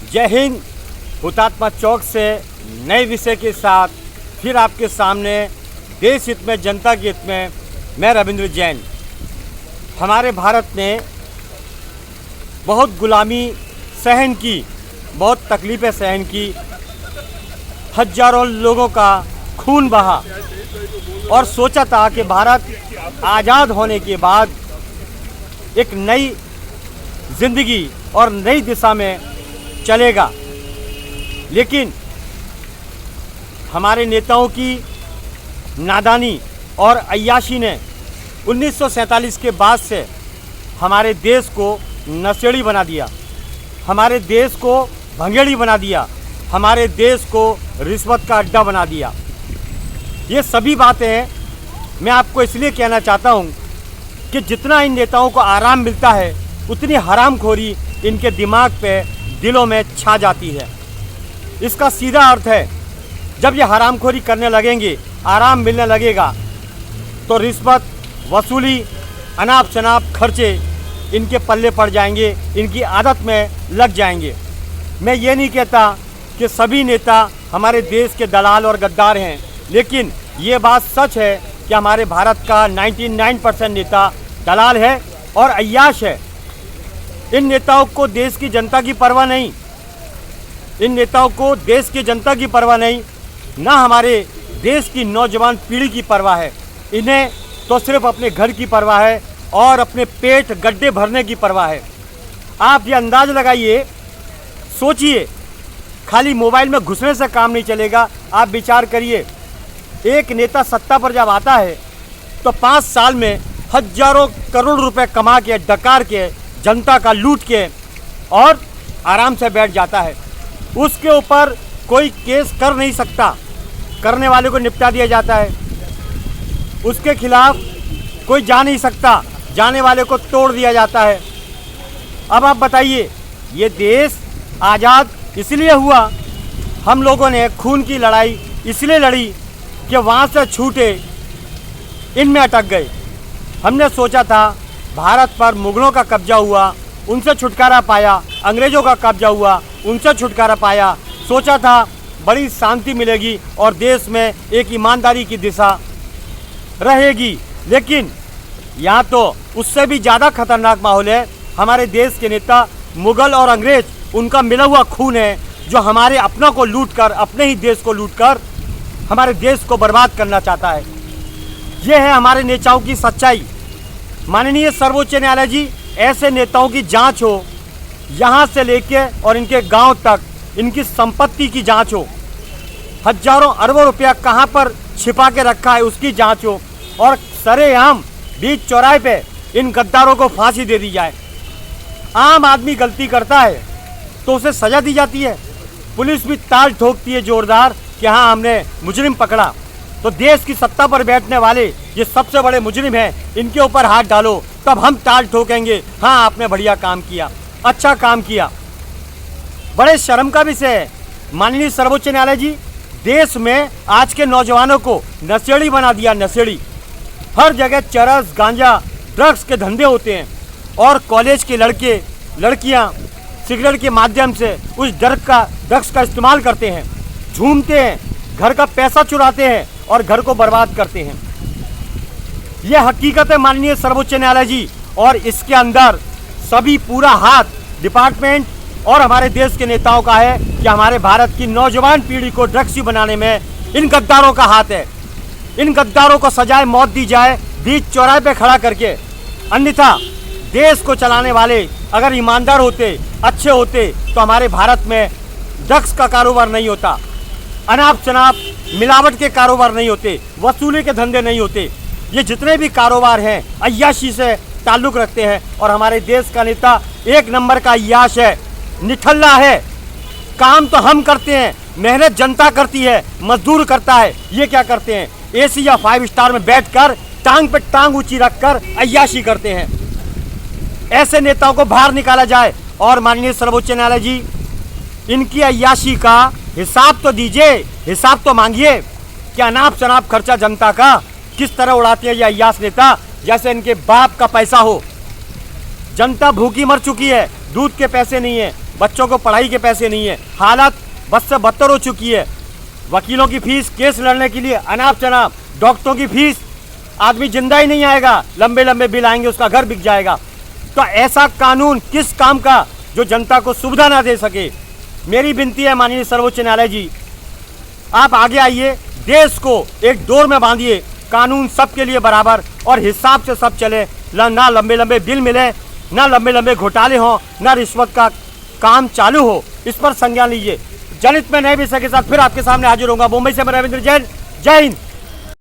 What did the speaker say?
जय हिंद। हुतात्मा चौक से नए विषय के साथ फिर आपके सामने देश हित में जनता के हित में मैं रविंद्र जैन। हमारे भारत ने बहुत गुलामी सहन की, बहुत तकलीफ़ें सहन की, हजारों लोगों का खून बहा और सोचा था कि भारत आज़ाद होने के बाद एक नई जिंदगी और नई दिशा में चलेगा। लेकिन हमारे नेताओं की नादानी और अय्याशी ने 1947 के बाद से हमारे देश को नशेड़ी बना दिया, हमारे देश को भंगेड़ी बना दिया, हमारे देश को रिश्वत का अड्डा बना दिया। ये सभी बातें मैं आपको इसलिए कहना चाहता हूँ कि जितना इन नेताओं को आराम मिलता है उतनी हरामखोरी इनके दिमाग पे, दिलों में छा जाती है। इसका सीधा अर्थ है, जब ये हरामखोरी करने लगेंगे, आराम मिलने लगेगा, तो रिश्वत वसूली, अनाप शनाप खर्चे इनके पल्ले पड़ जाएंगे, इनकी आदत में लग जाएंगे। मैं ये नहीं कहता कि सभी नेता हमारे देश के दलाल और गद्दार हैं, लेकिन ये बात सच है कि हमारे भारत का 99% नेता दलाल है और अय्याश है। इन नेताओं को देश की जनता की परवाह नहीं, इन नेताओं को देश की जनता की परवाह नहीं, ना हमारे देश की नौजवान पीढ़ी की परवाह है। इन्हें तो सिर्फ अपने घर की परवाह है और अपने पेट गड्ढे भरने की परवाह है। आप ये अंदाज लगाइए, सोचिए, खाली मोबाइल में घुसने से काम नहीं चलेगा। आप विचार करिए, एक नेता सत्ता पर जब आता है तो 5 साल में हजारों करोड़ रुपए कमा के, डकार के, जनता का लूट के और आराम से बैठ जाता है। उसके ऊपर कोई केस कर नहीं सकता, करने वाले को निपटा दिया जाता है। उसके खिलाफ कोई जा नहीं सकता, जाने वाले को तोड़ दिया जाता है। अब आप बताइए, ये देश आज़ाद इसलिए हुआ, हम लोगों ने खून की लड़ाई इसलिए लड़ी कि वहाँ से छूटे, इनमें अटक गए। हमने सोचा था भारत पर मुगलों का कब्जा हुआ, उनसे छुटकारा पाया, अंग्रेज़ों का कब्जा हुआ, उनसे छुटकारा पाया। सोचा था बड़ी शांति मिलेगी और देश में एक ईमानदारी की दिशा रहेगी, लेकिन यहाँ तो उससे भी ज़्यादा खतरनाक माहौल है। हमारे देश के नेता मुगल और अंग्रेज, उनका मिला हुआ खून है, जो हमारे अपनों को लूट कर, अपने ही देश को लूट कर हमारे देश को बर्बाद करना चाहता है। ये है हमारे नेताओं की सच्चाई। माननीय सर्वोच्च न्यायालय जी, ऐसे नेताओं की जांच हो, यहाँ से लेके और इनके गांव तक इनकी संपत्ति की जांच हो, हजारों अरबों रुपया कहाँ पर छिपा के रखा है उसकी जांच हो, और सरेआम बीच चौराहे पे इन गद्दारों को फांसी दे दी जाए। आम आदमी गलती करता है तो उसे सजा दी जाती है, पुलिस भी ताल ठोकती है जोरदार कि हाँ हमने मुजरिम पकड़ा। तो देश की सत्ता पर बैठने वाले ये सबसे बड़े मुजरिम हैं, इनके ऊपर हाथ डालो तब हम ताल ठोकेंगे, हाँ आपने बढ़िया काम किया, अच्छा काम किया। बड़े शर्म का विषय है माननीय सर्वोच्च न्यायालय जी, देश में आज के नौजवानों को नशेड़ी बना दिया, नशेड़ी। हर जगह चरस, गांजा, ड्रग्स के धंधे होते हैं और कॉलेज के लड़के लड़कियां सिगरेट के माध्यम से उस ड्रग्स का इस्तेमाल करते हैं, झूमते हैं, घर का पैसा चुराते हैं और घर को बर्बाद करते हैं। यह हकीकत है माननीय सर्वोच्च न्यायालय जी, और इसके अंदर सभी पूरा हाथ डिपार्टमेंट और हमारे देश के नेताओं का है कि हमारे भारत की नौजवान पीढ़ी को ड्रग्सी बनाने में इन गद्दारों का हाथ है। इन गद्दारों को सजाए मौत दी जाए बीच चौराहे पे खड़ा करके, अन्यथा देश को चलाने वाले अगर ईमानदार होते, अच्छे होते, तो हमारे भारत में ड्रग्स का कारोबार नहीं होता, अनाप शनाप मिलावट के कारोबार नहीं होते, वसूली के धंधे नहीं होते। ये जितने भी कारोबार हैं अय्याशी से ताल्लुक़ रखते हैं, और हमारे देश का नेता एक नंबर का अय्याश है, निठल्ला है। काम तो हम करते हैं, मेहनत जनता करती है, मजदूर करता है। ये क्या करते हैं, एसी या 5 स्टार में बैठकर टांग पे टांग ऊंची रखकर अय्याशी करते हैं। ऐसे नेताओं को बाहर निकाला जाए। और माननीय सर्वोच्च न्यायालय जी, इनकी अय्याशी का हिसाब तो दीजिए, हिसाब तो मांगिए कि अनाप शनाप खर्चा जनता का किस तरह उड़ाते हैं ये अय्याश नेता, जैसे इनके बाप का पैसा हो। जनता भूखी मर चुकी है, दूध के पैसे नहीं है, बच्चों को पढ़ाई के पैसे नहीं है। हालत बद से बदतर हो चुकी है। वकीलों की फीस, केस लड़ने के लिए अनाप शनाप, डॉक्टरों की फीस, आदमी जिंदा ही नहीं आएगा, लंबे लंबे बिल आएंगे, उसका घर बिक जाएगा। तो ऐसा कानून किस काम का जो जनता को सुविधा ना दे सके। मेरी विनती है माननीय सर्वोच्च न्यायालय जी, आप आगे आइए, देश को एक डोर में बांधिए, कानून सबके लिए बराबर और हिसाब से सब चले, ना लंबे लंबे बिल मिले, ना लंबे लंबे घोटाले हों, ना रिश्वत का काम चालू हो। इस पर संज्ञान लीजिए। जनहित में नए विषय के साथ फिर आपके सामने हाजिर होगा। मुंबई से मैं रविंद्र जैन, जय हिंद।